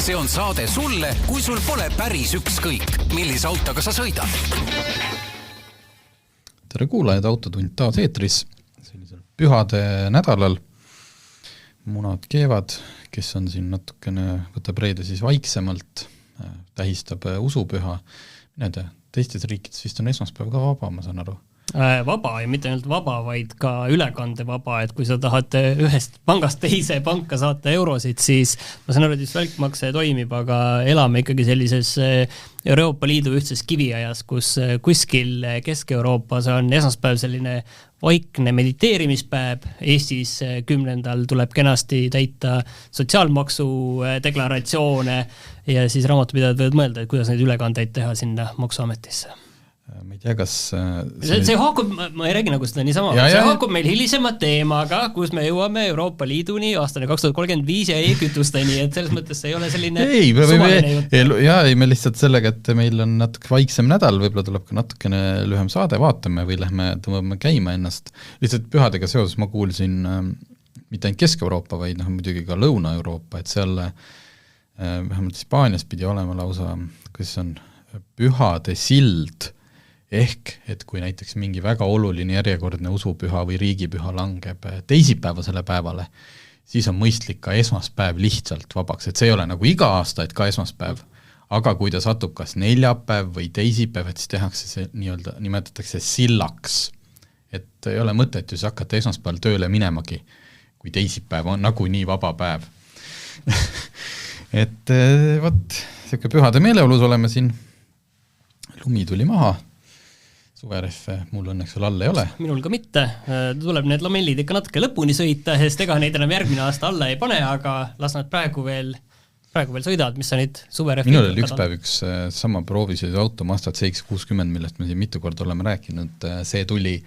See on saade sulle, kui sul pole päris ükskõik, millise autoga sa sõidad. Tere kuulajad, Autotund taas eetris sellisel pühade nädalal. Munad keevad, kes on siin natukene, võtab reede siis vaiksemalt, tähistab usupüha. Teistes riikides vist on esmaspäev ka vaba, ma saan aru. Vaba ja mitte ainult vaba, vaid ka ülekande vaba, et kui sa tahad ühest pangast teise panka saata eurosid, siis ma saan aru, et välkmakse toimib, aga elame ikkagi sellises Euroopa Liidu ühtses kiviajas, kus kuskil Kesk-Euroopas on esmaspäev selline vaikne mediteerimispäev, Eestis 10. tuleb kenasti täita sotsiaalmaksu deklaratsioone ja siis raamatupidajad võivad mõelda, et kuidas neid ülekandeid teha sinna maksuametisse. Ma ei tea, kas... See haakub, ma ei räägi nagu seda niisama, see haakub meil hilisema teemaga, kus me jõuame Euroopa Liiduni aastane 2035 ja e-kütusteni, et selles mõttes see ei ole selline suvaline jutt. Me lihtsalt sellega, et meil on natuke vaiksem nädal, võib-olla tuleb ka natukene lühem saade, vaatame või tõmbame käima ennast. Lihtsalt pühadega seoses ma kuulsin mitte ainult Kesk-Euroopa, vaid muidugi ka Lõuna-Euroopa, et seal vähemalt Hispaanias pidi olema lausa, kus on pühade sild, ehk, et kui näiteks mingi väga oluline järjekordne usupüha või riigipüha langeb teisipäevasele päevale, siis on mõistlik ka esmaspäev lihtsalt vabaks, et see ei ole nagu iga aasta, et ka esmaspäev, aga kui ta satub kas neljapäev või teisipäev, et siis tehakse see nii-öelda, nimetatakse sillaks, et ei ole mõtet just hakata esmaspäeval tööle minemagi, kui teisipäev on nagu nii vaba päev. Et võt, selline pühade meeleolus oleme siin, lumi tuli maha, suverehve mul õnneks veel all ei ole. Minul ka mitte. Tuleb need lamellid ikka natuke lõpuni sõita, sest ega neid enam järgmine aasta alla ei pane, aga las nad praegu veel sõidavad, mis sa nüüd suverehve... Minul oli üks päev üks sama proovisõidu auto Mazda CX-60, millest me siin mitu korda oleme rääkinud. See tuli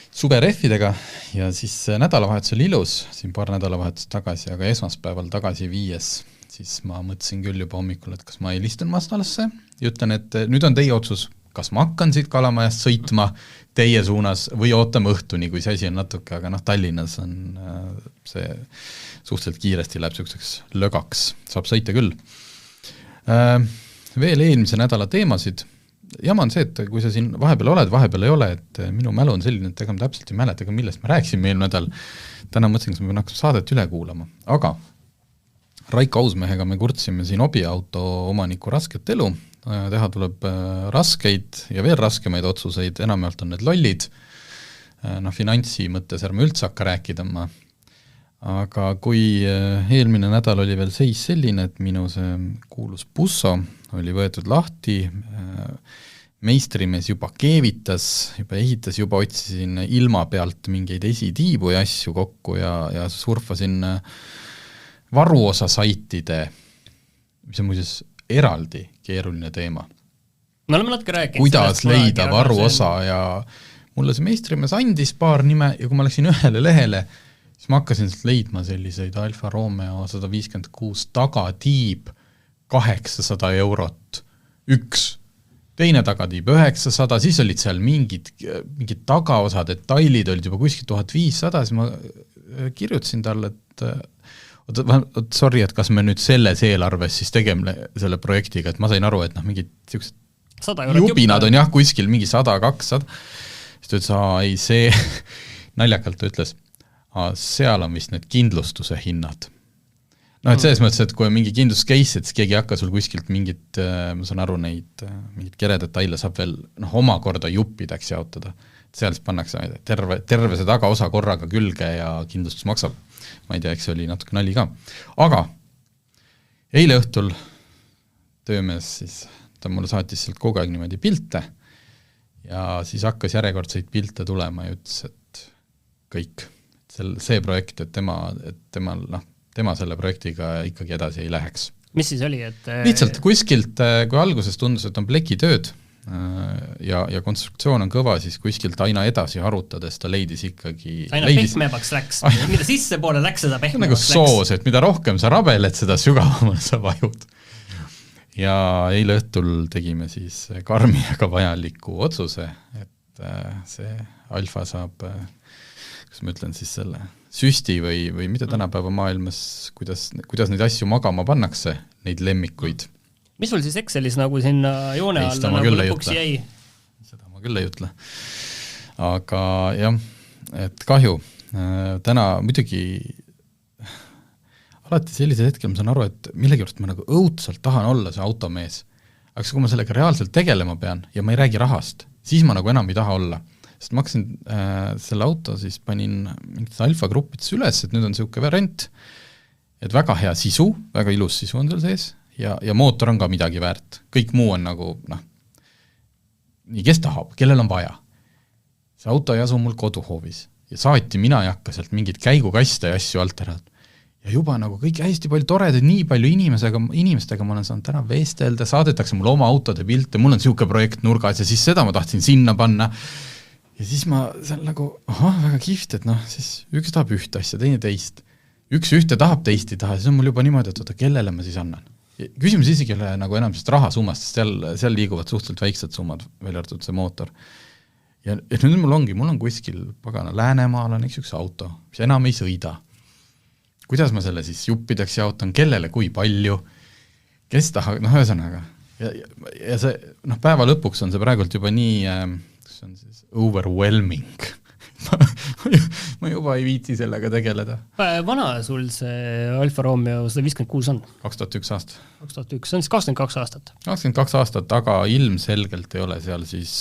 suverehvidega ja siis nädalavahetus oli ilus, siin paar nädalavahetust tagasi, aga esmaspäeval tagasi viies, siis ma mõtlesin küll juba hommikul, et kas ma helistun Mazdalasse ja ütlen, et nüüd on teie otsus, kas ma hakkan siit Kalamajast sõitma teie suunas või ootame õhtuni, kui see asi on natuke, aga Tallinnas on see suhteliselt kiiresti läheb selliseks lögaks, saab sõita küll. Veel eelmise nädala teemasid. Jama on see, et kui sa siin vahepeal oled, vahepeal ei ole, et minu mälu on selline, et ega ma täpselt ei mäleta, millest me rääksime eelmine nädal. Täna mõtlesin, kas me pean hakkama saadet üle kuulama. Aga Raiko Ausmehega me kurtsime siin obiauto omaniku rasket elu. Teha tuleb raskeid ja veel raskemaid otsuseid, enamjaolt on need lollid. Finantsi mõttes ärme üldse hakka rääkida ma. Aga kui eelmine nädal oli veel seis selline, et minu see kuulus busso oli võetud lahti, meistrimees juba keevitas, juba ehitas, juba otsisin ilma pealt mingeid esitiibu ja asju kokku ja surfasin varuosa saitide, mis on muuseas eraldi keeruline teema. Me oleme natuke rääkinud. Kuidas leida varuosa ja mulle see meistrimees andis paar nime ja kui ma läksin ühele lehele, siis ma hakkasin leidma selliseid Alfa Romeo 156 tagatiib 800 eurot. Üks, teine tagatiib 900, siis olid seal mingid tagaosa detailid, olid juba kuskil 1500, siis ma kirjutasin talle, et sorry, et kas me nüüd selles eelarves siis tegeme selle projektiga, et ma sain aru, et mingid jubinad on jah kuskil mingi 100-200, siis ta ütles, ei see, naljakalt ta ütles, seal on vist need kindlustuse hinnad. Et selles mõttes, et kui on mingi kindluscase, et siis keegi hakka sul kuskilt mingit, ma saan aru, mingit keredetaile saab veel omakorda juppideks jaotada. Seal siis pannakse terve see tagaosa korraga külge ja kindlustus maksab. Ma ei tea, eks see oli natuke nali ka. Aga eile õhtul töömees siis, ta mulle saatis sealt kogu aeg niimoodi pilte ja siis hakkas järjekordseid pilte tulema ja ütles, et kõik. See projekt, et tema selle projektiga ikkagi edasi ei läheks. Mis siis oli? Lihtsalt kuskilt, kui alguses tundus, et on plekitööd ja konstruktsioon on kõva, siis kuskilt aina edasi harutades ta leidis ikkagi... Aina pehmemaks läks. Mida sisse poole läks, seda pehmemaks läks. Nagu soos, et mida rohkem sa rabeled, seda sügavamale sa vajud. Ja eile õhtul tegime siis karmi aga vajaliku otsuse, et see Alfa saab kas ma ütlen siis selle süsti või mida tänapäeva maailmas, kuidas neid asju magama pannakse, neid lemmikuid. Mis sul siis Excelis nagu sinna joone alla nagu lõpuks jäi? Seda ma küll ei ütle. Aga jah, et kahju. Täna muidugi alati sellisel hetkel ma saan aru, et millegipärast ma nagu õudselt tahan olla see automees. Aga kui ma sellega reaalselt tegelema pean ja ma ei räägi rahast, siis ma nagu enam ei taha olla. Sest ma hakkasin selle auto, siis panin mingites alfa-gruppides üles, et nüüd on selline variant, et väga hea sisu, väga ilus sisu on seal sees ja mootor on ka midagi väärt. Kõik muu on nagu, nii kes tahab, kellel on vaja. See auto ei asu mul koduhoovis ja saati mina ei hakka sealt mingit käigukaste ja asju alt ära. Ja juba nagu kõik hästi palju toredad, nii palju inimestega ma olen saanud täna vestelda, saadetakse mul oma autode pilte, mul on selline projekt nurgas ja siis seda ma tahtsin sinna panna. Ja siis ma seal nagu, väga kihvt, et siis üks tahab ühte asja, teine teist. Üks ühte tahab, teist ei taha, siis on mul juba niimoodi, et kellele ma siis annan. Küsimus isegi ei ole nagu enam rahasummast, sest seal liiguvad suhteliselt väiksed summad, välja arvatud see mootor. Ja nüüd mul on kuskil pagana Läänemaal on üks auto, mis enam ei sõida. Kuidas ma selle siis juppideks jaotan, kellele kui palju, kes tahab, ühesõnaga. Ja see, päeva lõpuks on see praegult juba nii, see on siis overwhelming. ma juba ei viitsi sellega tegeleda. Vana sul see Alfa Romeo 156 on? 2001 aasta. 2001, see on siis 22 aastat. 22 aastat, aga ilmselgelt ei ole seal siis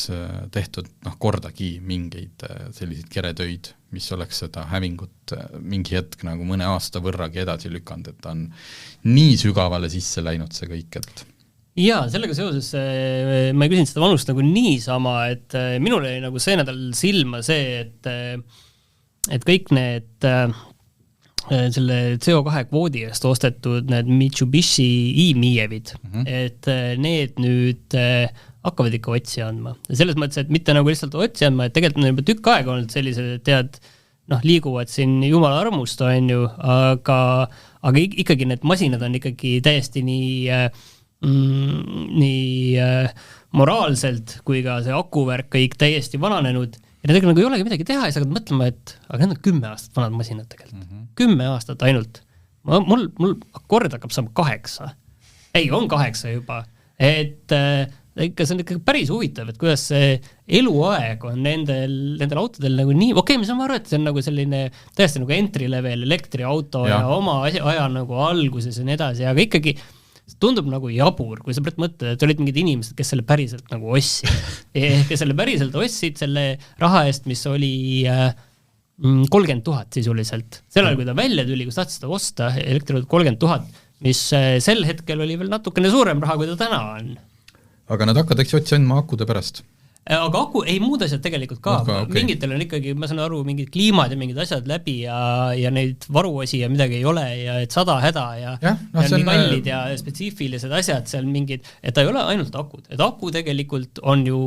tehtud kordagi mingeid selliseid keretöid, mis oleks seda hävingut mingi hetk nagu mõne aasta võrragi edasi lükanud, et ta on nii sügavale sisse läinud see kõik, et jaa, sellega seoses ma ei küsinud seda vanust nagu niisama, et minul oli nagu see nädal silma see, et kõik need selle CO2 kvoodi eest ostetud need Mitsubishi e-Mievid, et need nüüd hakkavad ikka otsi andma. Ja selles mõttes, et mitte nagu lihtsalt otsi andma, et tegelikult on juba tükk aega olnud sellised, tead, liiguvad siin jumala armust, on ju, aga ikkagi need masinad on ikkagi täiesti nii moraalselt kui ka see akuvärk kõik täiesti vananenud ja nendega nagu ei olegi midagi teha ja sa hakkad mõtlema, et aga need on 10 aastat vanad masinad tegelikult. 10 aastat ainult. Mul kord hakkab saama 8. Ei, on 8 juba. Et ikka see on ikka päris huvitav, et kuidas see eluaeg on nendel autodel nagu nii, okei, ma saan aru, et see on nagu selline täiesti nagu entry level elektriauto ja oma aja nagu alguses ja nii edasi, aga ikkagi tundub nagu jabur, kui sa mõtled, et olid mingid inimesed, kes selle päriselt nagu ossid. Kes selle päriselt ossid selle raha eest, mis oli 30 000 sisuliselt. Sellel, kui ta välja tuli, kus tahtsid seda osta, elektriauto 30 000, mis sel hetkel oli veel natukene suurem raha, kui ta täna on. Aga nad hakkad eks otsi andma akude pärast? Aga aku, ei muud asjad tegelikult ka. Okay. Mingitel on ikkagi, ma saan aru, mingid kliimad ja mingid asjad läbi ja neid varuosi ja midagi ei ole ja et 100 häda ja nii kallid ja spetsiifilised asjad seal mingid, et ta ei ole ainult akud. Et aku tegelikult on ju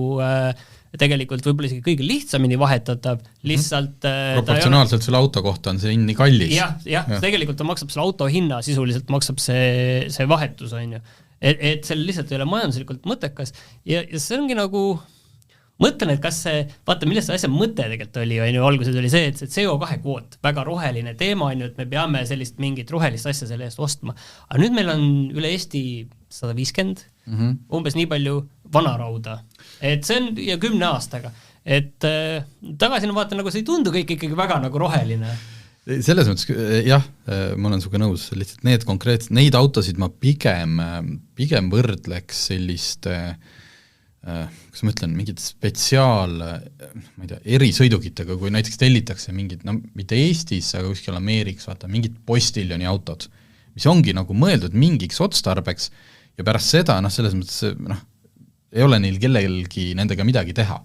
tegelikult võib-olla isegi kõige lihtsamini vahetatav, lihtsalt proportsionaalselt selle auto kohta on see nii kallis. Jah, tegelikult ta maksab selle auto hinna, sisuliselt maksab see vahetus, on ju. Et seal lihtsalt ei ole majanduslikult mõttekas ja see ongi nagu mõtlen, et kas see, vaata, millest see asja mõte tegelikult oli, on ju, alguses oli see, et see CO2 kvoot, väga roheline teema on ju, et me peame sellist mingit rohelist asja selle eest ostma. Aga nüüd meil on üle Eesti 150, umbes nii palju vanarauda. Et see on ja 10 aastaga. Et tagasi vaata, nagu see ei tundu kõik ikkagi väga nagu roheline. Selles mõttes, jah, ma olen suga nõus, lihtsalt need konkreetselt, neid autosid ma pigem võrdleks selliste kas ma ütlen, mingid ma ei tea, erisõidukitega, kui näiteks tellitakse mingid, mitte Eestis, aga kuskil Ameerikas, vaata, mingid postiljoni autod, mis ongi nagu mõeldud mingiks otstarbeks ja pärast seda, selles mõttes, ei ole neil kellelgi nendega midagi teha.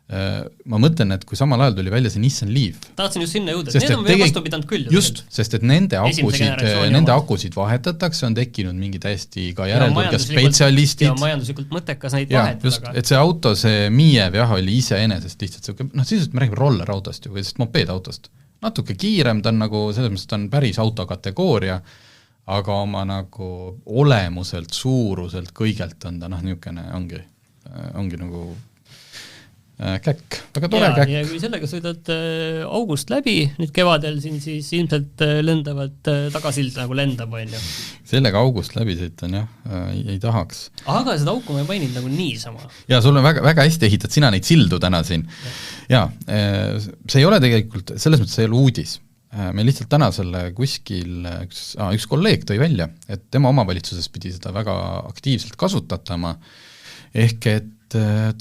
Ma mõtlen, et kui samal ajal tuli välja see Nissan Leaf. Tahtsin just sinna jõuda, need on veel vastu pidanud küll. Just, sest et nende akusid vahetatakse, on tekkinud mingi täiesti ka järeltulga spetsialistid. Ja majanduslikult mõttekas neid vahetada. Just, et see auto, see Miev jah, oli ise enesest lihtsalt sisuliselt me räägime rollerautost või sest mopeedautost. Natuke kiirem, ta on nagu, selles mõttes ta on päris autokategooria, aga oma nagu olemuselt, suuruselt, kõigelt on ta niisugune ongi nagu käkk, väga tore käkk. Ja kui sellega sõidad august läbi, nüüd kevadel siin siis ilmselt lendavad tagasild nagu lendab, on ju. Sellega august läbi sõitan, jah, ei tahaks. Aga seda auku ma ei maininud nagu niisama. Ja sul on väga hästi ehitad sina neid sildu täna siin. Ja, see ei ole tegelikult, selles mõttes see ei ole uudis. Me lihtsalt täna selle kuskil, üks kolleeg tõi välja, et tema omavalitsuses pidi seda väga aktiivselt kasutatama, ehk et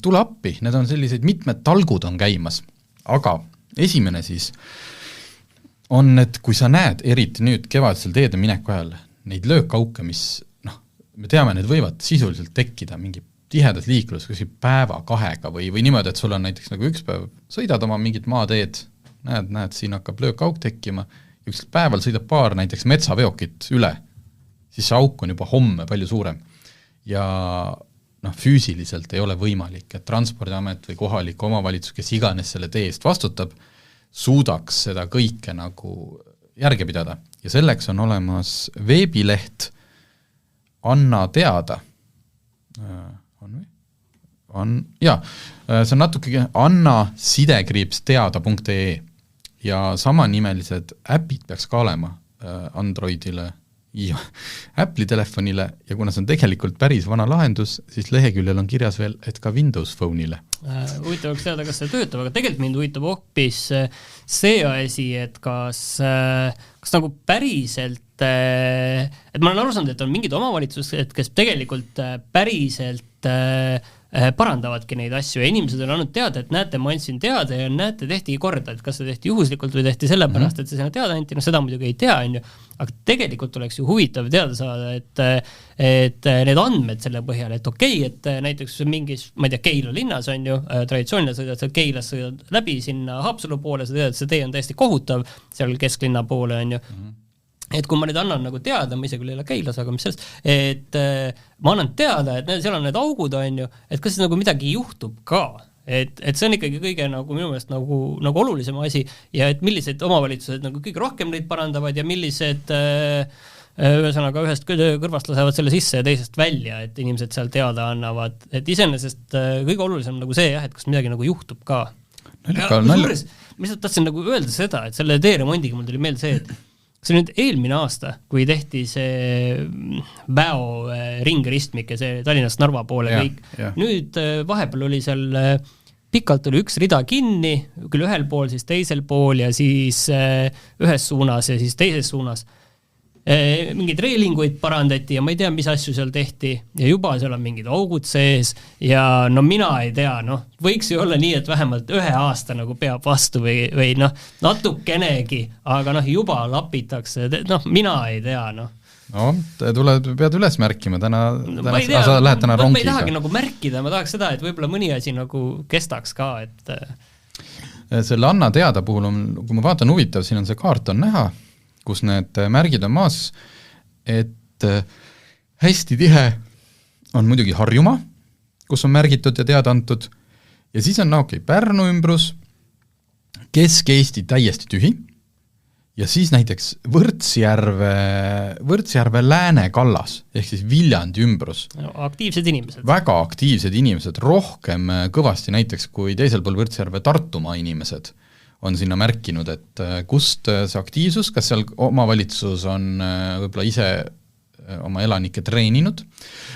tule appi, need on sellised mitmed talgud on käimas, aga esimene siis on, et kui sa näed eriti nüüd kevadisel teede mineku ajal neid löökauke, mis me teame, need võivad sisuliselt tekkida mingi tihedas liiklus, kuskil päeva, kahega või niimoodi, et sul on näiteks nagu üks päev sõidad oma mingit maateed, näed, siin hakkab löökauk tekkima, üks päeval sõidab paar näiteks metsaveokit üle, siis see auk on juba homme palju suurem ja füüsiliselt ei ole võimalik, et Transpordiamet või kohalik omavalitsus, kes iganes selle tee eest vastutab, suudaks seda kõike nagu järge pidada. Ja selleks on olemas veebileht Anna teada. See on natuke anna-teada.ee ja samanimelised äpid peaks ka olema Androidile ja Apple'i telefonile ja kuna see on tegelikult päris vana lahendus, siis leheküljel on kirjas veel, et ka Windows Phone'ile. Huvitav oleks teada, kas see töötab, aga tegelikult mind huvitab hoopis see asi, et kas nagu päriselt, et ma olen aru saanud, et on mingid omavalitsused, kes tegelikult päriselt parandavadki neid asju ja inimesed on andnud teada, et näete, ma andsin teada ja näete, tehti korda, et kas see tehti juhuslikult või tehti sellepärast, et see sinna teada anti, seda muidugi ei tea, on ju, aga tegelikult oleks ju huvitav teada saada, et need andmed selle põhjal, et okei, et näiteks mingis, ma ei tea, Keila linnas on ju, traditsioonile sõidad, sa Keilas sõidad läbi sinna Haapsalu poole, sa tead, et see tee on täiesti kohutav, seal kesklinna poole on ju, et kui ma nüüd annan nagu teada, ma ise küll ei ole Keilas, aga mis sellest, et ma annan teada, et seal on need augud on ju, et kas nagu midagi juhtub ka, et see on ikkagi kõige nagu minu meelest nagu olulisem asi ja et millised omavalitsused nagu kõige rohkem neid parandavad ja millised ühesõnaga ühest kõrvast lasevad selle sisse ja teisest välja, et inimesed seal teada annavad, et iseenesest kõige olulisem nagu see jah, et kas midagi nagu juhtub ka. Ma lihtsalt tahtsin nagu öelda seda, et selle teeremondiga mul tuli meelde see, et see nüüd eelmine aasta, kui tehti see Väo ringristmik ja see Tallinnast Narva poole kõik, nüüd vahepeal oli seal pikalt oli üks rida kinni, küll ühel pool, siis teisel pool ja siis ühes suunas ja siis teises suunas. Mingid reilinguid parandati ja ma ei tea, mis asju seal tehti ja juba seal on mingid augud sees ja no mina ei tea, võiks ju olla nii, et vähemalt 1 aasta nagu peab vastu või natukenegi, aga juba lapitakse, mina ei tea, pead üles märkima täna sa lähed täna rongiga. Ma ei tahagi nagu märkida, ma tahaks seda, et võib-olla mõni asi nagu kestaks ka, et selle Anna teada puhul on, kui ma vaatan huvitav, siin on see kaart on näha, kus need märgid on maas, et hästi tihe on muidugi Harjumaa, kus on märgitud ja teada antud, ja siis on Pärnu ümbrus, Kesk-Eesti täiesti tühi, ja siis näiteks Võrtsjärve Lääne kallas, ehk siis Viljandi ümbrus. Aktiivsed inimesed. Väga aktiivsed inimesed, rohkem kõvasti näiteks kui teisel pool Võrtsjärve Tartumaa inimesed on sinna märkinud, et kust see aktiivsus, kas seal omavalitsus on võib-olla ise oma elanikke treeninud,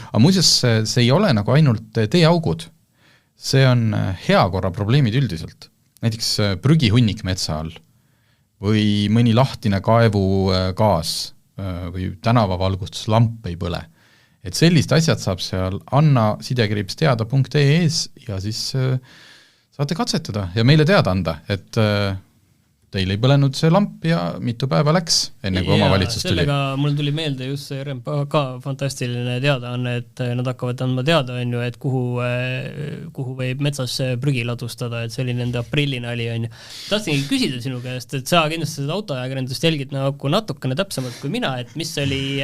aga muuseas see ei ole nagu ainult teeaugud, see on heakorra probleemid üldiselt, näiteks prügihunnik metsa all või mõni lahtine kaevugaas või tänavavalgustuslamp ei põle, et sellist asjad saab seal anna-teada.ee-s ja siis saate katsetada ja meile teada anda, et teil ei põlenud see lamp ja mitu päeva läks, enne kui omavalitsus tuli. Sellega mul tuli meelde just see RMK fantastiline teadaanne, et nad hakkavad andma teada, et kuhu võib metsas prügi ladustada, et see oli nende aprillinali. Tahtsin küsida sinu käest, et sa kindlasti seda autoajakirjandust jälgid nagu natukene täpsemalt kui mina, et mis oli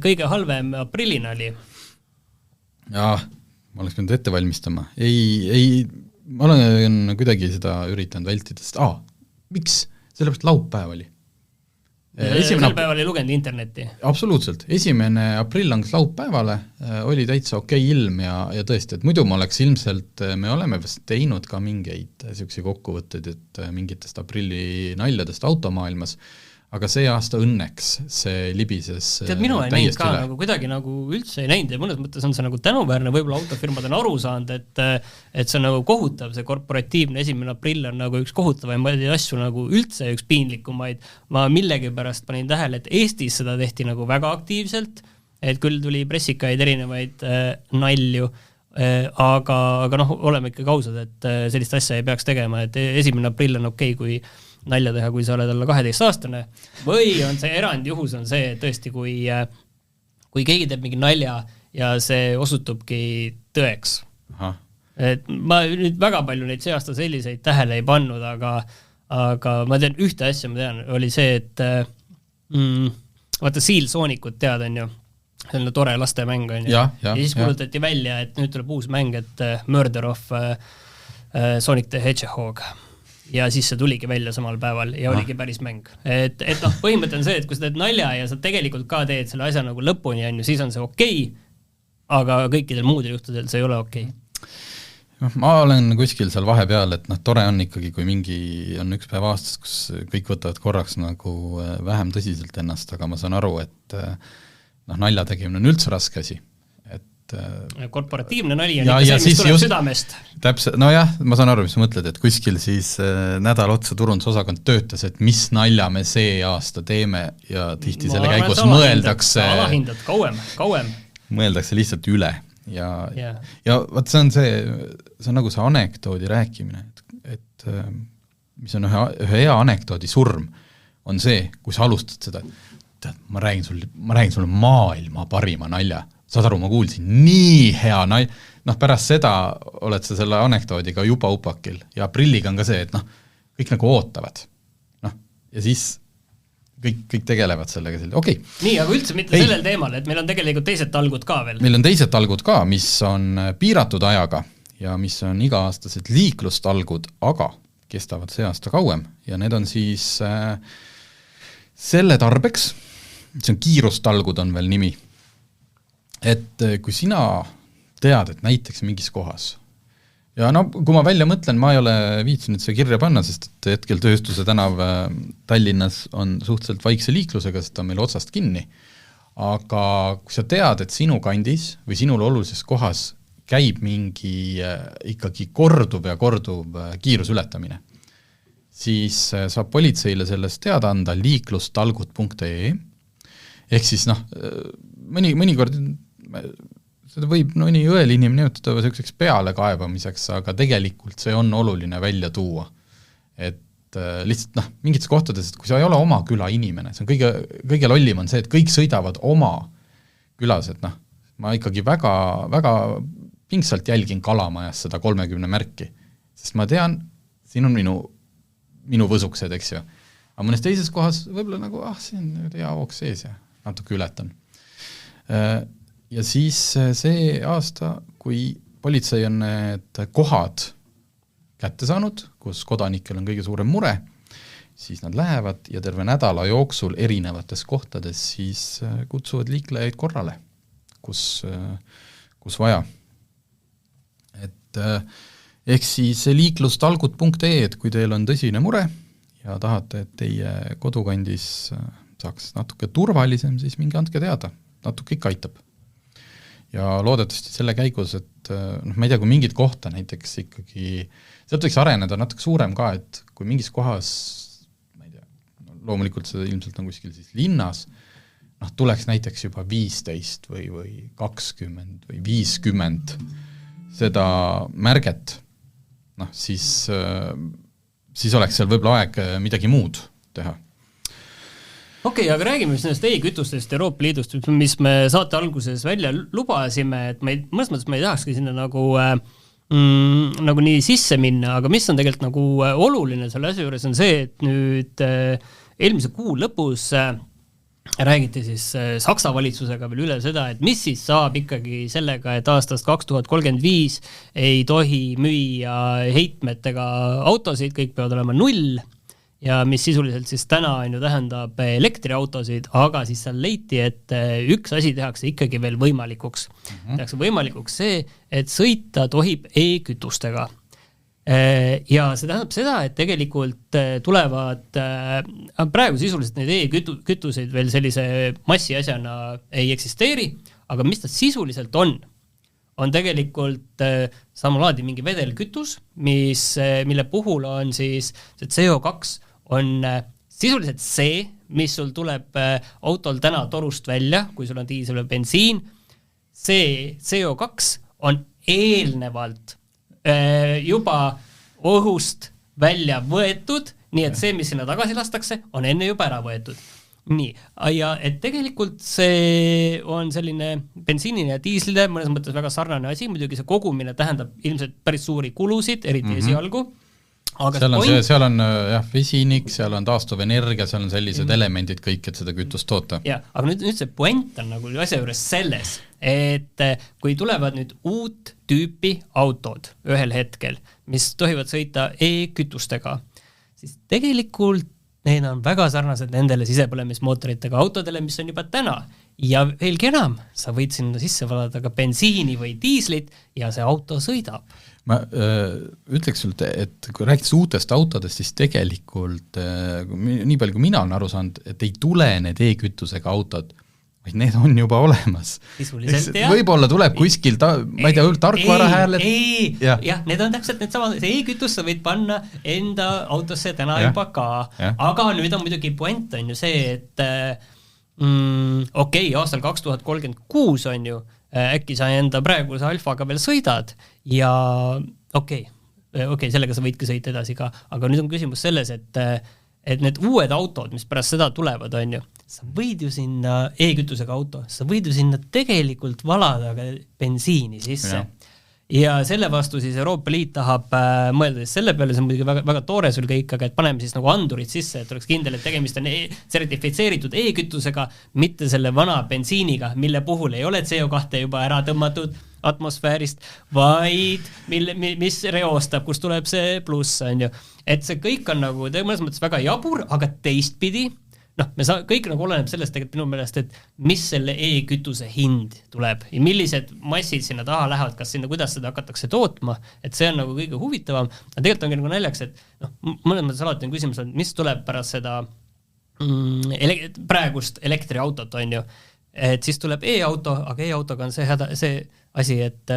kõige halvem aprillinali? Jaa, ma oleks pidanud ette valmistama. Ma olen kuidagi seda üritanud vältida, sest miks? Sellepärast laupäev oli. Sel päeval ei lugenud internetti? Absoluutselt, 1. aprill langes laupäevale, oli täitsa okei ilm ja tõesti, et muidu ma oleks ilmselt, me oleme vast teinud ka mingeid siukse kokkuvõtteid, et mingitest aprilli naljadest automaailmas, aga see aasta õnneks see libises tead, minu ei näinud ka nagu kuidagi nagu üldse ei näinud ja mõnes mõttes on see nagu tänuväärne, võib-olla autofirmad on aru saanud, et see on nagu kohutav, see korporatiivne 1. aprill on nagu üks kohutavaid asju nagu üldse üks piinlikumaid. Ma millegipärast panin tähele, et Eestis seda tehti nagu väga aktiivselt, et küll tuli pressikaid erinevaid nalju, aga noh, oleme ikka ausad, et sellist asja ei peaks tegema, et 1. aprill on okei, kui nalja teha, kui sa oled alla 12-aastane, või on see erandjuhus on see, et tõesti, kui keegi teeb mingi nalja ja see osutubki tõeks. Aha. Et ma nüüd väga palju neid see aasta selliseid tähele ei pannud, aga ma tean ühte asja, ma tean, oli see, et vaata Seal Sonicut tead, on ju, selline tore lastemäng on ju, ja siis kuulutati välja, et nüüd tuleb uus mäng, et Murder of Sonic the Hedgehog. Ja siis see tuligi välja samal päeval ja oligi päris mäng. Et noh, põhimõte on see, et kui sa teed nalja ja sa tegelikult ka teed selle asja nagu lõpuni, on ju, siis on see okei, aga kõikidel muudel juhtudel see ei ole okei. Ma olen kuskil seal vahepeal, et tore on ikkagi, kui mingi on üks päev aastas, kus kõik võtavad korraks nagu vähem tõsiselt ennast, aga ma saan aru, et nalja tegimine on üldse raske asi. Korporatiivne nali on ikka see, mis tuleb südamest. Täpselt, nojah, ma saan aru, mis sa mõtled, et kuskil siis nädal otsa turundusosakond töötas, et mis nalja me see aasta teeme ja tihti selle käigus mõeldakse mõeldakse lihtsalt üle ja vaat see on nagu see anekdoodi rääkimine, et mis on ühe hea anekdoodi surm, on see, kui sa alustad seda, et ma räägin sulle maailma parima nalja, saad aru, ma kuulsin nii hea pärast seda oled sa selle anekdoodiga juba upakil ja aprilliga on ka see, et kõik nagu ootavad. Ja siis kõik tegelevad sellega okei. Nii, aga üldse mitte sellel teemal, et meil on tegelikult teised talgud ka veel. Meil on teised talgud ka, mis on piiratud ajaga ja mis on iga-aastased liiklustalgud, aga kestavad see aasta kauem ja need on siis selle tarbeks, see on kiirustalgud on veel nimi, et kui sina tead, et näiteks mingis kohas ja kui ma välja mõtlen, ma ei ole viitsinud see kirja panna, sest et hetkel Tööstuse tänav Tallinnas on suhteliselt vaikse liiklusega, sest ta on meil otsast kinni, aga kui sa tead, et sinu kandis või sinul olulises kohas käib mingi ikkagi korduv kiirusületamine, siis saab politseile sellest teada anda liiklustalgud.ee ehk siis mõnikord seda võib mõni õelinim nimetada selliseks pealekaebamiseks, aga tegelikult see on oluline välja tuua. Et lihtsalt mingites kohtades, et kui sa ei ole oma küla inimene, see on kõige lollim on see, et kõik sõidavad oma külas, et ma ikkagi väga, väga pingsalt jälgin Kalamajas seda 30 märki, sest ma tean, siin on minu võsuksed, eks ju. Aga mõnes teises kohas võib-olla nagu, siin on hea hooks sees ja natuke ületan. Ja siis see aasta, kui politsei on need kohad kätte saanud, kus kodanikel on kõige suurem mure, siis nad lähevad ja terve nädala jooksul erinevates kohtades siis kutsuvad liiklejaid korrale, kus vaja. Et ehk siis liiklustalgud.ee, et kui teil on tõsine mure ja tahate, et teie kodukandis saaks natuke turvalisem, siis minge andke teada, natuke ikka aitab. Ja loodetavasti selle käigus, et ma ei tea, kui mingid kohta näiteks ikkagi, sealt võiks areneda natuke suurem ka, et kui mingis kohas, ma ei tea, loomulikult seda ilmselt on kuskil siis linnas, tuleks näiteks juba 15 või 20 või 50 seda märget, siis oleks seal võib-olla aeg midagi muud teha. Okei, aga räägime nendest e-kütustest Euroopa Liidust, mis me saate alguses välja lubasime, et mõnes mõttes me ei tahakski sinna nagu nii sisse minna, aga mis on tegelikult nagu oluline selle asja juures on see, et nüüd eelmise kuu lõpus räägiti siis Saksa valitsusega veel üle seda, et mis siis saab ikkagi sellega, et aastast 2035 ei tohi müüa heitmetega autosid, kõik peavad olema 0. ja mis sisuliselt siis täna on ju tähendab elektriautosid, aga siis seal leiti, et üks asi tehakse ikkagi veel võimalikuks. Tehakse võimalikuks see, et sõita tohib e-kütustega. Ja see tähendab seda, et tegelikult tulevad, praegu sisuliselt neid e-kütuseid veel sellise massiasjana ei eksisteeri, aga mis ta sisuliselt on tegelikult samalaadi mingi vedelkütus, mille puhul on siis see CO2 on sisuliselt see, mis sul tuleb autol täna torust välja, kui sul on diisel või bensiin, see CO2 on eelnevalt juba õhust välja võetud, nii et see, mis sinna tagasi lastakse, on enne juba ära võetud. Nii, ja et tegelikult see on selline bensiinile ja diislile mõnes mõttes väga sarnane asi, muidugi see kogumine tähendab ilmselt päris suuri kulusid, eriti esialgu. Aga seal on jah, vesinik, seal on taastuvenergia, seal on sellised elemendid kõik, et seda kütust toota. Ja, aga nüüd see puent on nagu asja juures selles, et kui tulevad nüüd uut tüüpi autod ühel hetkel, mis tohivad sõita e-kütustega, siis tegelikult need on väga sarnased nendele sisepõlemismootoritega autodele, mis on juba täna. Ja veelgi enam, sa võid sinna sisse valada ka bensiini või diislit ja see auto sõidab. Ma ütleks sult, et kui rääkides uutest autodest, siis tegelikult nii palju, kui mina olen aru saanud, et ei tule need e-kütusega autod, vaid need on juba olemas. Võib-olla tuleb kuskil, ma ei tea, tarkvara hääled. Jah, need on täpselt need samad, see e-kütus sa võid panna enda autosse täna juba ka, aga nüüd on muidugi puent on ju see, et aastal 2036 on ju, äkki sa enda praeguse alfaga veel sõidad ja sellega sa võidki sõita edasi ka, aga nüüd on küsimus selles, et need uued autod, mis pärast seda tulevad, on ju, sa võid ju sinna e-kütusega auto, sa võid ju sinna tegelikult valada ka bensiini sisse. Ja selle vastu siis Euroopa Liit tahab mõelda selle peale, see on muidugi väga, väga toore sul kõik, aga et paneme siis nagu andurid sisse, et oleks kindel, et tegemist on sertifitseeritud e-kütusega, mitte selle vana bensiiniga, mille puhul ei ole CO2 juba ära tõmmatud atmosfäärist, vaid mis reostab, kus tuleb see pluss, on ju. Et see kõik on nagu mõnes mõttes väga jabur, aga teistpidi, kõik nagu oleneb sellest tegelikult minu meelest, et mis selle e-kütuse hind tuleb ja millised massid sinna taha lähevad, kas sinna, kuidas seda hakatakse tootma, et see on nagu kõige huvitavam. Aga tegelikult ongi nagu naljaks, et mõnes mõttes alati on küsimus, et mis tuleb pärast seda praegust elektriautot, on ju. Et siis tuleb e-auto, aga e-autoga on see asi, et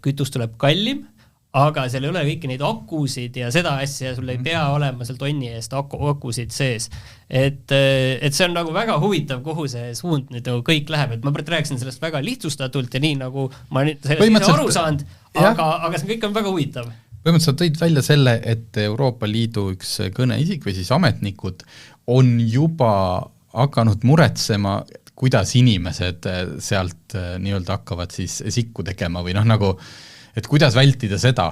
kütus tuleb kallim, aga seal ei ole kõiki neid akusid ja seda asja, sul ei pea olema seal tonni eest akusid sees. Et see on nagu väga huvitav, kuhu see suund nüüd nagu kõik läheb. Et ma rääksin sellest väga lihtsustatult ja nii nagu ma sellest aru saanud, aga see kõik on väga huvitav. Põhimõtteliselt tõid välja selle, et Euroopa Liidu üks kõneisik või siis ametnikud on juba hakanud muretsema, kuidas inimesed sealt nii-öelda hakkavad siis sikku tegema või nagu et kuidas vältida seda,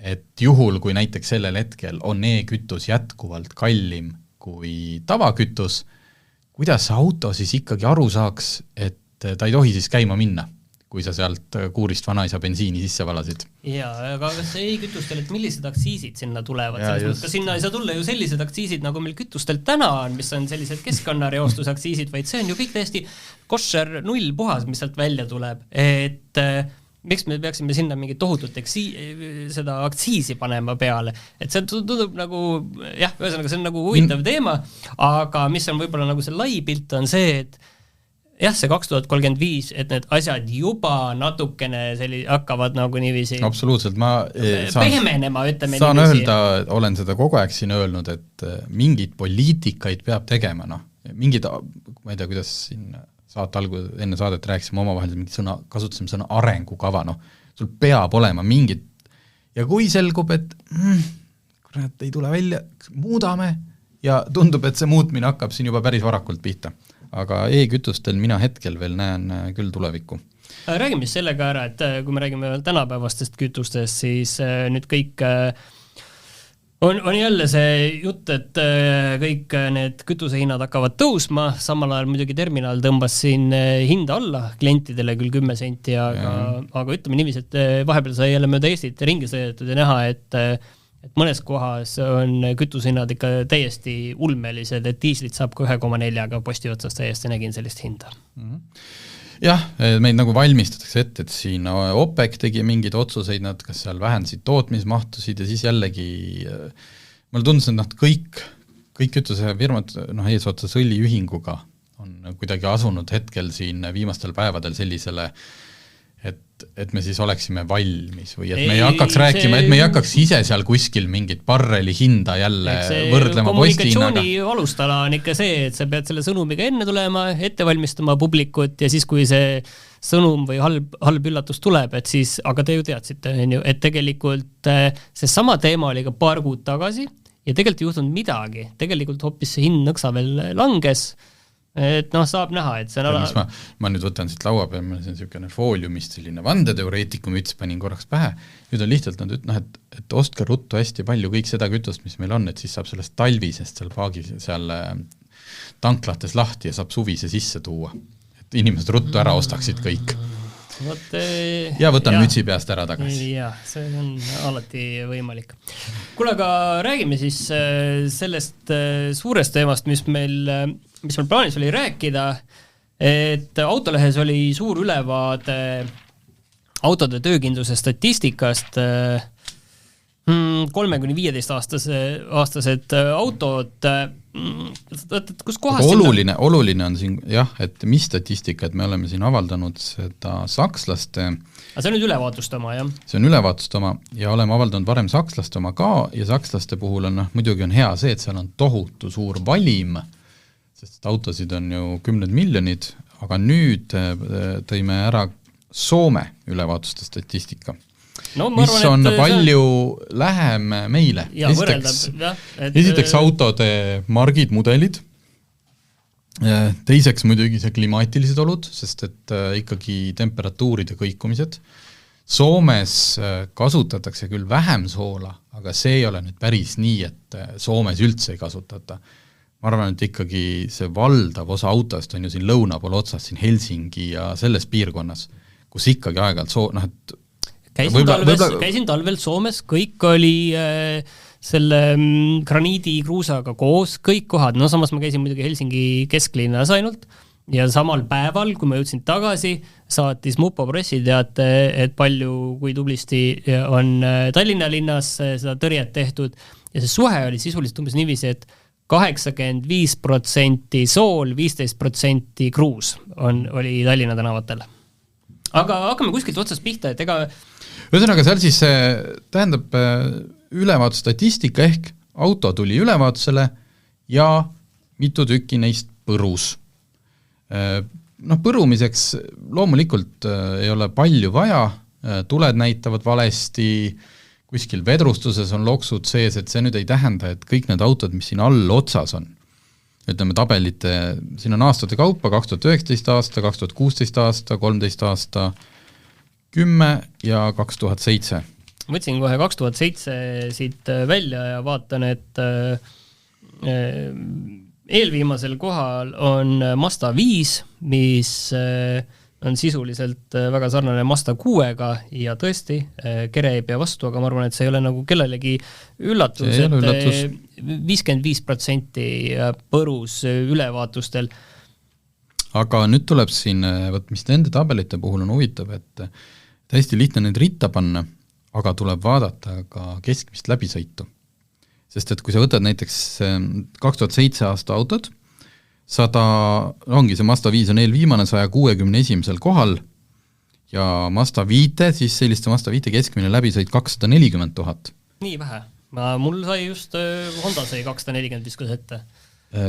et juhul, kui näiteks sellel hetkel on e-kütus jätkuvalt kallim kui tavakütus, kuidas see auto siis ikkagi aru saaks, et ta ei tohi siis käima minna, kui sa sealt kuurist vanaisa bensiini sisse valasid? Jaa, aga kas e-kütustel, et millised aktsiisid sinna tulevad? Kas sinna ei saa tulla ju sellised aktsiisid, nagu meil kütustel täna on, mis on sellised keskkonnareostusaktsiisid, vaid see on ju kõik täiesti kosher null puhas, mis sealt välja tuleb, et miks me peaksime sinna mingi tohutut seda aktsiisi panema peale, et see tundub nagu, ühesõnaga see on nagu huvitav teema, aga mis on võib-olla nagu see lai pilt on see, et see 2035, et need asjad juba natukene hakkavad nagu niiviisi absoluutselt, ma pehmenema, ütleme saan niiviisi. Olen seda kogu aeg siin öelnud, et mingid poliitikaid peab tegema, mingid, ma ei tea, kuidas siin saate enne saadet rääkisime omavahel kasutasime sõna arengukava, sul peab olema mingid ja kui selgub, et kurat ei tule välja, muudame ja tundub, et see muutmine hakkab siin juba päris varakult pihta. Aga e-kütustel mina hetkel veel näen küll tulevikku. Räägime sellega ära, et kui me räägime tänapäevastest kütustest, siis nüüd kõik on jälle see jutt, et kõik need kütusehinnad hakkavad tõusma, samal ajal muidugi terminal tõmbas siin hinda alla klientidele küll 10 senti, aga ütleme niiviisi, et vahepeal sai jälle mööda Eestit ringi sõidetud ja näha, et mõnes kohas on kütusehinnad ikka täiesti ulmelised, et diislit saab ka 1,4-ga posti otsast täiesti nägin sellist hinda. Jah, meid nagu valmistatakse ette, et siin OPEC tegi mingeid otsuseid, nad kas seal vähendasid tootmismahtusid ja siis jällegi mulle tundus, et kõik kütusefirmad eesotsas õliühinguga on kuidagi asunud hetkel siin viimastel päevadel sellisele et me siis oleksime valmis või et me ei hakkaks rääkima, et me ei hakkaks ise seal kuskil mingit barreli hinda jälle võrdlema postihinnaga. Kommunikatsiooni alustala on ikka see, et sa pead selle sõnumiga enne tulema, ette valmistama publikut ja siis, kui see sõnum või halb üllatus tuleb, et siis, aga te ju teadsite, et tegelikult see sama teema oli ka paar kuud tagasi ja tegelikult ei juhtunud midagi. Tegelikult hoopis see hind nõksa veel langes, et saab näha, et see on ma nüüd võtan siit laua peal, meil on niisugune fooliumist selline vandeteoreetikum üts panin korraks pähe, nüüd on lihtsalt et ostke ruttu hästi palju kõik seda kütust, mis meil on, et siis saab sellest talvisest seal paagis seal tanklates lahti ja saab suvise sisse tuua, et inimesed ruttu ära ostaksid kõik. Ja võtan mütsi peast ära tagasi. Jah, see on alati võimalik. Kuule, aga räägime siis sellest suurest teemast, mis meil plaanis oli rääkida, et Autolehes oli suur ülevaade autode töökindluse statistikast, 3–15 aastased autod, kus kohas oluline on siin jah, et mis statistika, et me oleme siin avaldanud seda sakslaste see on nüüd ülevaatuste oma, jah? See on ülevaatuste oma ja oleme avaldanud varem sakslaste oma ka ja sakslaste puhul on muidugi on hea see, et seal on tohutu suur valim, sest autosid on ju 10 miljonid, aga nüüd tõime ära Soome ülevaatuste statistika. Mis on palju lähem meile. Esiteks autode margid, mudelid, teiseks muidugi see klimaatilised olud, sest et ikkagi temperatuurid ja kõikumised. Soomes kasutatakse küll vähem soola, aga see ei ole nüüd päris nii, et Soomes üldse ei kasutata. Ma arvan, et ikkagi see valdav osa autost on ju siin lõuna pool otsas, siin Helsingi ja selles piirkonnas, kus ikkagi aeg-ajalt Käisin talvel Soomes, kõik oli selle graniidikruusaga koos, kõik kohad, samas ma käisin muidugi Helsingi kesklinnas ainult ja samal päeval, kui ma jõudsin tagasi, saatis Mupo pressiteate, et palju, kui tublisti on Tallinna linnas seda tõrjet tehtud ja see suhe oli sisuliselt umbes niiviisi, et 85% sool, 15% kruus oli Tallinna tänavatel. Aga hakkame kuskilt otsast pihta, et ega ühesõnaga seal siis tähendab ülevaatus statistika ehk auto tuli ülevaatusele ja mitu tükki neist põrus. Põrumiseks loomulikult ei ole palju vaja, tuled näitavad valesti, kuskil vedrustuses on loksud sees, et see nüüd ei tähenda, et kõik need autod, mis siin all otsas on, ütleme tabelite, siin on aastate kaupa, 2019 aasta, 2016 aasta, 13 aasta, 10 ja 2007. Võtsin kohe 2007 siit välja ja vaatan, et eelviimasel kohal on Mazda 5, mis on sisuliselt väga sarnane Mazda 6-ga ja tõesti, kere ei pea vastu, aga ma arvan, et see ei ole nagu kellelegi üllatus, et 55% põrus ülevaatustel. Aga nüüd tuleb siin, mis nende tabelite puhul on huvitav, et hästi lihtne neid ritta panna, aga tuleb vaadata ka keskmist läbisõitu. Sest et kui sa võtad näiteks 2007 aasta autod, ongi see Mazda 5 on eelviimane 161. kohal ja Mazda 5, siis selliste Mazda 5 keskmine läbisõit 240 000. Nii vähe. Mul sai just Honda sai 240 viskus ette.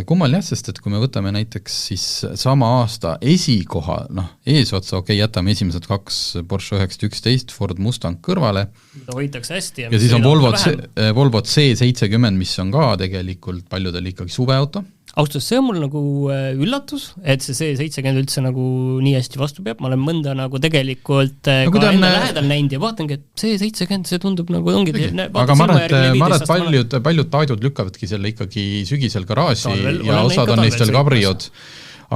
Kummal jah, sest et kui me võtame näiteks siis sama aasta esikoha, eesotsa, jätame esimesed 2 Porsche 911, Ford Mustang kõrvale. Hoitakse hästi. Ja siis on Volvo C70, mis on ka tegelikult paljudel ikkagi suveauto. Austus, see on mul nagu üllatus, et see C70 üldse nagu nii hästi vastu peab. Ma olen mõnda nagu tegelikult ka enne lähedal näinud ja vaatangi, et C70, see tundub nagu ongi... Aga ma arvan, et paljud taidud lükkavadki selle ikkagi sügisel garaaži ja osad on neist veel kabriod.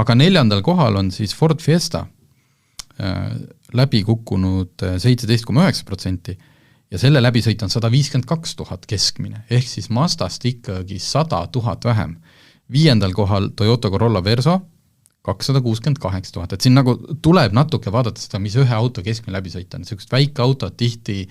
Aga 4. kohal on siis Ford Fiesta läbi kukkunud 17,9% ja selle läbisõit on 152 000 keskmine, ehk siis Mazdast ikkagi 100 000 vähem. 5. kohal Toyota Corolla Verso, 268 000, et siin nagu tuleb natuke vaadata seda, mis ühe auto keskmine läbisõit on, niisugust väike auto tihti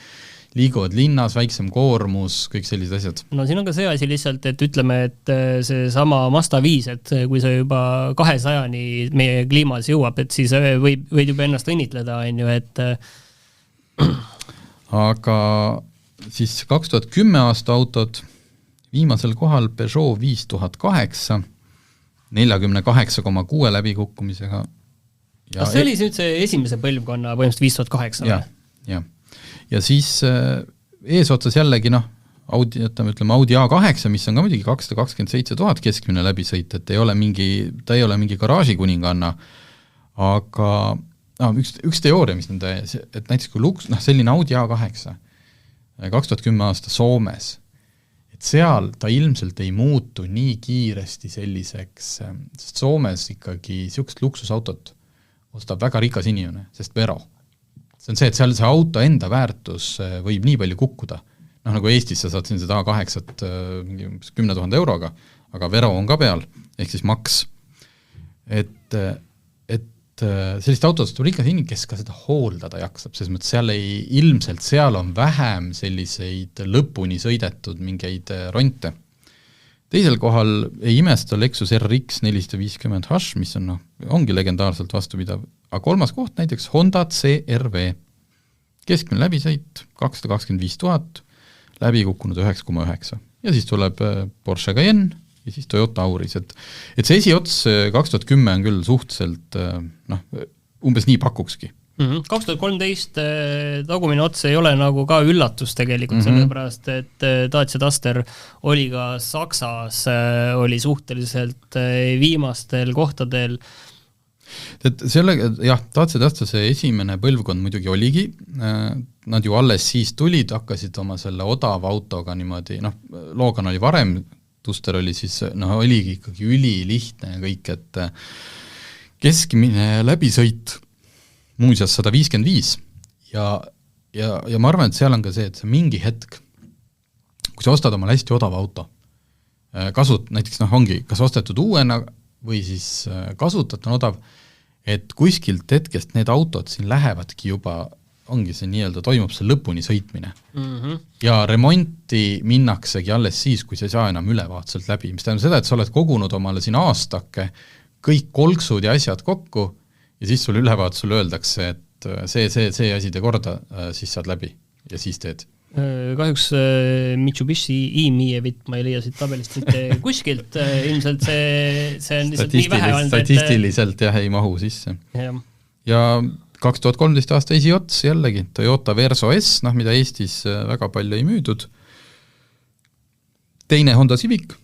liiguvad linnas, väiksem koormus, kõik sellised asjad. No siin on ka see asi lihtsalt, et ütleme, et see sama Mazda 5, et kui see juba 200-ni meie kliimas jõuab, et siis võid juba ennast õnnitleda, on ju, et aga siis 2010 aasta autod, viimasel kohal Peugeot 5008, 48,6 läbikukkumisega. Kas see oli nüüd see esimese põlvkonna põhimõtteliselt 5008? Ja siis eesotsas jällegi Audi A8, mis on ka muidugi 227 000 keskmine läbisõit, et ta ei ole mingi garaažikuninganna, aga üks teooria, mis nende, et näiteks kui selline Audi A8 2010 aasta Soomes, et seal ta ilmselt ei muutu nii kiiresti selliseks, sest Soomes ikkagi niisugust luksusautot ostab väga rikas inimene, sest Vero. See on see, et seal see auto enda väärtus võib nii palju kukkuda. Nagu Eestis sa saad siin seda A8 10 000 euroga, aga Vero on ka peal, ehk siis maks. Et sellist autost tuleb rikas inimene, kes ka seda hooldada jaksab, sest mõttes ilmselt seal on vähem selliseid lõpuni sõidetud mingeid ronte. Teisel kohal ei imesta Lexus RX 450H, mis ongi legendaarselt vastupidav, aga 3. koht näiteks Honda CR-V. Keskmine läbisõit 225 000, läbi kukkunud 9,9. Ja siis tuleb Porsche Cayenne ja siis Toyota Auris. Et see esiots 2010 on küll suhteliselt umbes nii pakukski. 2013 tagumine ots ei ole nagu ka üllatus tegelikult, sellepärast, et Dacia Duster oli ka Saksas, oli suhteliselt viimastel kohtadel. Dacia Duster see esimene põlvkond muidugi oligi, nad ju alles siis tulid, hakkasid oma selle odava autoga niimoodi, Logan oli varem, Duster oli siis, oligi ikkagi ülilihtne ja kõik, et keskmine läbisõit muuseas 155 ja ma arvan, et seal on ka see, et see mingi hetk, kui sa ostad omale hästi odava auto, näiteks ongi kas ostetud uuena või siis kasutatud odav, et kuskilt hetkest need autod siin lähevadki juba, ongi see nii-öelda, toimub see lõpuni sõitmine. Ja remonti minnaksegi alles siis, kui sa ei saa enam ülevaatselt läbi, mis tähendab seda, et sa oled kogunud omale siin aastake kõik kolksud ja asjad kokku, ja siis sul ülevaatusel öeldakse, et see asi tee korda, siis saad läbi ja siis teed. Kahjuks Mitsubishi e-Mievit ma ei leia siit tabelist mitte kuskilt, ilmselt see on lihtsalt nii vähe olnud. Statistiliselt jah, ei mahu sisse. Ja 2013 aasta esiots jällegi Toyota Verso S, mida Eestis väga palju ei müüdud. Teine Honda Civic,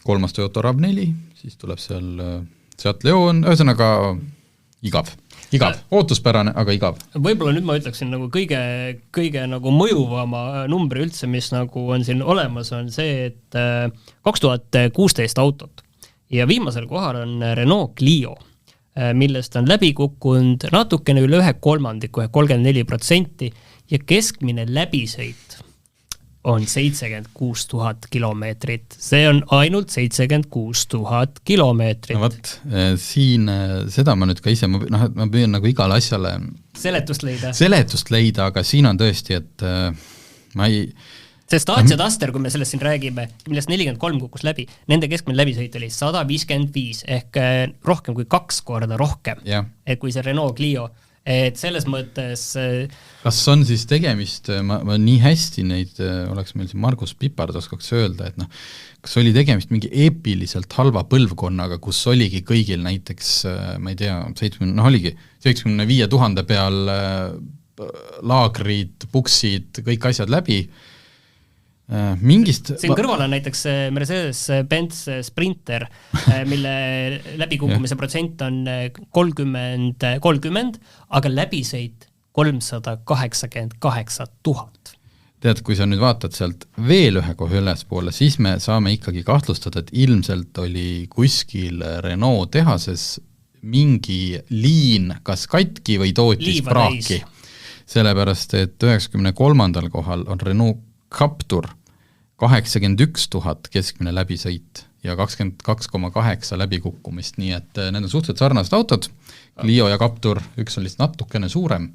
3. Toyota RAV4, siis tuleb seal Seat Leon, ühesõnaga igav, ootuspärane, aga igav. Võib-olla nüüd ma ütleksin nagu kõige nagu mõjuvama numbri üldse, mis nagu on siin olemas, on see, et 2016 autot ja viimasel kohal on Renault Clio, millest on läbi kukkunud natukene üle 1/3, 34% ja keskmine läbisõit on 76 000 kilomeetrit. See on ainult 76 000 kilomeetrit. No võt, siin seda ma nüüd ka ise, ma püüan nagu igale asjale seletust leida, aga siin on tõesti, et ma ei... Sest Dacia Duster, kui me sellest siin räägime, millest 43 kukkus läbi, nende keskmine läbisõit oli 155, ehk rohkem kui 2 korda rohkem, et kui see Renault Clio. Et selles mõttes... Kas on siis tegemist, ma nii hästi neid, oleks meil siin Margus Pipard oskaks öelda, et kas oli tegemist mingi eepiliselt halva põlvkonnaga, kus oligi kõigil näiteks, ma ei tea, 75 000 peal laagrid, buksid, kõik asjad läbi, mingist... Siin kõrval on näiteks Mercedes-Benz Sprinter, mille läbikukkumise protsent on 30, aga läbisõit 388 000. Tead, kui sa nüüd vaatad sealt veel ühe kohe ülespoole, siis me saame ikkagi kahtlustada, et ilmselt oli kuskil Renault tehases mingi liin kas katki või tootis praaki. sellepärast et 93. kohal on Renault Captur 81 000 keskmine läbisõit ja 22,8 läbikukkumist, nii et need on suhteliselt sarnased autod, Clio ja Captur, üks on lihtsalt natukene suurem,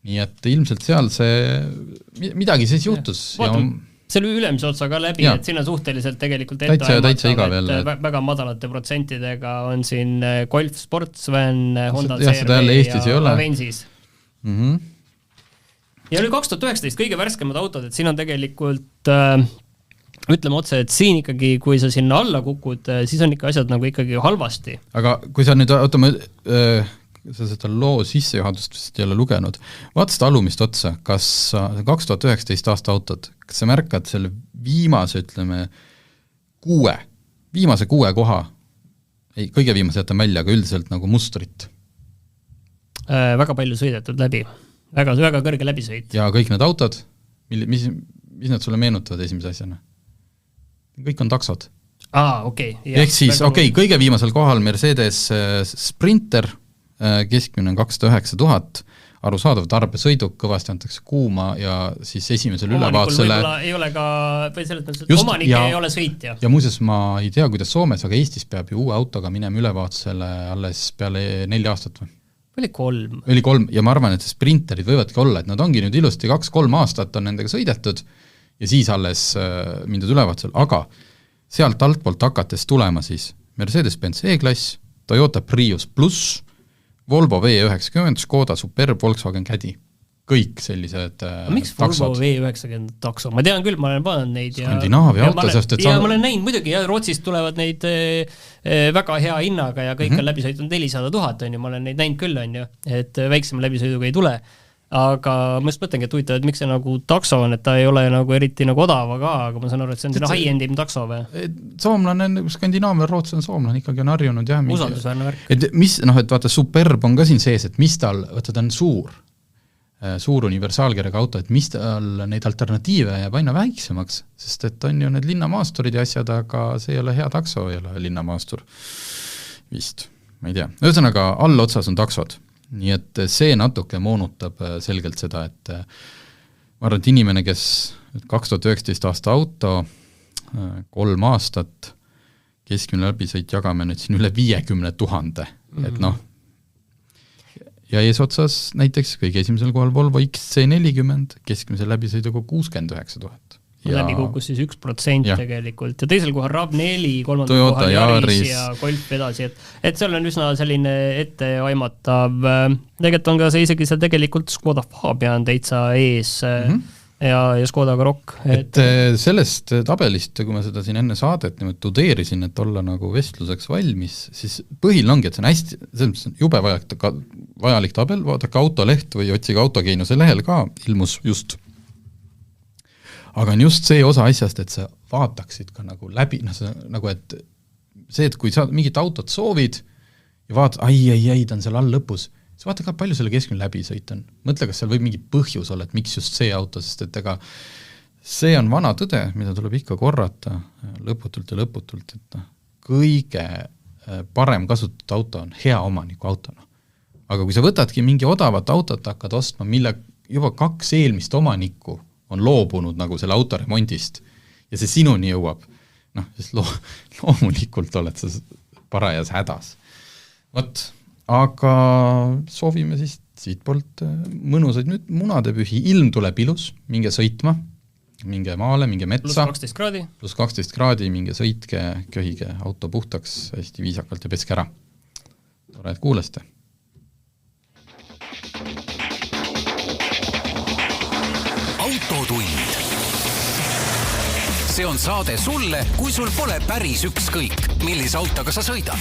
nii et ilmselt seal see midagi siis juhtus. See oli ülemise otsa ka läbi, et siin on suhteliselt tegelikult täitsa igav jälle. Väga madalate protsentidega on siin Golf Sportsvan, Honda CR-V ja Avensis. Ja oli 2019 kõige värskemad autod, et siin on tegelikult ütleme otse, et siin ikkagi, kui sa sinna alla kukud, siis on ikka asjad nagu ikkagi halvasti. Aga kui sa nüüd, sa seda loo sissejuhatust vist ei ole lugenud, vaata seda alumist otsa, kas 2019 aasta autod, kas sa märkad selle viimase, ütleme, viimase 6 koha, kõige viimase jätan välja, aga üldiselt nagu mustrit? Väga palju sõidetud läbi, väga kõrge läbisõit. Ja kõik need autod, mis need sulle meenutavad esimese asjana? Kõik on taksod. Okei. Ehk siis, kõige viimasel kohal Mercedes Sprinter, keskmine on 209 000, arusaadav tarbesõiduk, kõvasti antakse kuuma ja siis esimesel ülevaatusele ei ole ka, või selles mõttes, et omanik ei ole sõitja. Ja muuseas ma ei tea, kuidas Soomes, aga Eestis peab ju uue autoga minema ülevaatusele alles peale 4 aastat või? Oli 3. Oli 3 ja ma arvan, et sprinterid võivadki olla, et nad ongi nüüd ilusti 2-3 aastat on nendega sõidetud ja siis alles mindud ülevaatusel, aga sealt altpoolt hakates tulema siis Mercedes-Benz E-klass, Toyota Prius Plus, Volvo V90, Škoda Superb, Volkswagen Caddy. Kõik sellised miks taksod. Volvo V90 takso? Ma tean küll, ma olen vaadanud neid. Skandinaavia auto, sest et ma olen näinud muidugi, ja Rootsist tulevad neid väga hea hinnaga ja kõik on läbisõitud 400 000, on ju, ma olen neid näinud küll, on ju, et väiksema läbisõiduga ei tule. Aga ma just mõtlengi, et huvitav, et miks see nagu takso on, et ta ei ole nagu eriti nagu odava ka, aga ma saan aru, et see on selline high-endim takso või? Soomlane, Skandinaavia, Rootslane, soomlane ikkagi on harjunud. Usaldusväärne värk. Et vaata, Superb on ka siin sees, et mis tal, vaata ta on suur universaalkerega auto, et mis tal neid alternatiive jääb aina väiksemaks, sest et on ju need linnamaasturid ja asjad, aga see ei ole hea takso, ei ole linnamaastur vist, ma ei tea. Ühesõnaga, all otsas on taksod. Nii et see natuke moonutab selgelt seda, et ma arvan, et inimene, kes 2019 aasta auto, 3 aastat, keskmine läbisõit jagame nüüd siin üle 50 000, et noh, ja eesotsas näiteks kõige esimesel kohal Volvo XC40, keskmise läbisõiduga 69 000. Läbi kukkus siis 1% tegelikult ja teisel kohal RAV4, kolmandal kohal Yaris ja Golf edasi, et seal on üsna selline etteaimatav, tegelikult on ka see isegi seal tegelikult Škoda Fabian täitsa ees ja Škoda Karoq. Et sellest tabelist, kui ma seda siin enne saadet tudeerisin, et olla nagu vestluseks valmis, siis põhiline ongi, et see on hästi, selles mõttes jube vajalik tabel, vaadake autoleht või otsige Autogeenuse lehel ka, ilmus just. Aga on just see osa asjast, et sa vaataksid ka nagu läbi, nagu et see, et kui sa mingit autot soovid ja vaatad, ta on seal all lõpus, siis vaata ka palju selle keskmine läbisõit on. Mõtle, kas seal võib mingi põhjus olla, et miks just see auto, sest et ega see on vana tõde, mida tuleb ikka korrata lõputult ja lõputult, et kõige parem kasutatud auto on hea omaniku autona. Aga kui sa võtadki mingi odavat autot, hakkad ostma, mille juba 2 eelmist omanikku on loobunud nagu selle autoremondist ja see sinuni jõuab, siis loomulikult oled sa parajas hädas. Võt, aga soovime siis siit poolt mõnusaid nüüd munadepühi, ilm tuleb ilus, minge sõitma, minge maale, minge metsa. Plus 12 kraadi, minge sõitke, köhige auto puhtaks, hästi viisakalt ja peske ära. Tore, et kuuleste. Autotund. See on saade sulle, kui sul pole päris ükskõik, millise autoga sa sõidad.